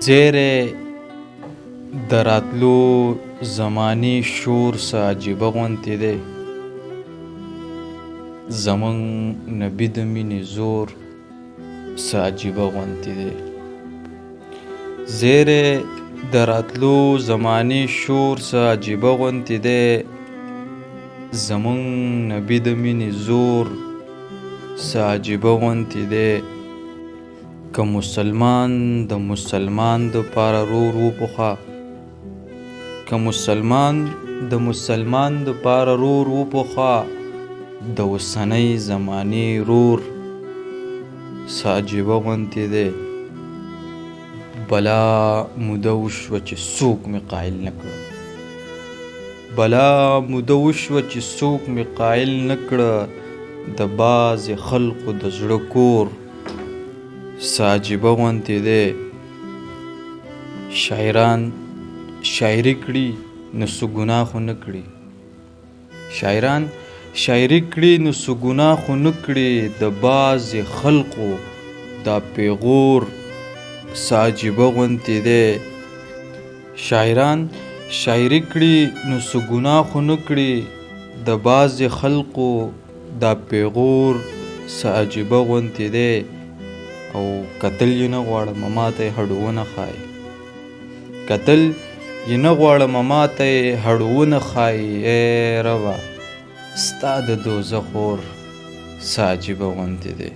زیری د راتلو زمانې شور څه عجیبه غوندې دی. زمونږ نبي د مینې زور څه عجیبه غوندې دی. زیری د راتلو زمانې شور څه عجیبه غوندې دی. زمونږ نبي د مینې زور څه عجیبه غوندې دی. که مسلمان د مسلمان دپاره رور وپوښه، که مسلمان د مسلمان دپاره رور وپوښه، د اوسنۍ زمانې رور څه عجیبه غوندې دی. بلا موده وشوه چې څوک مې قایل نه کړه، بلا موده وشوه چې څوک مې قایل نه کړه. د بعضې خلقو د زړه کور څه عجیبه غوندې دی. شاعران شاعري کړي نو څه ګناه خو نه کړي، شاعران شاعري کړي نو څه ګناه خو نه کړي. د بعضې خلقو دا پیغور څه عجیبه غوندې دی. شاعران شاعري کړي نو څه ګناه خو نه کړي. د بعضې خلقو دا پیغور څه عجیبه غوندې دی. او کتل یې نه غواړم ماته یې هډونه ښایي، کتل یې نه غواړم ماته یې هډونه ښایي. ای ربه ستا د دوزخ اور څه عجیبه غوندې دی.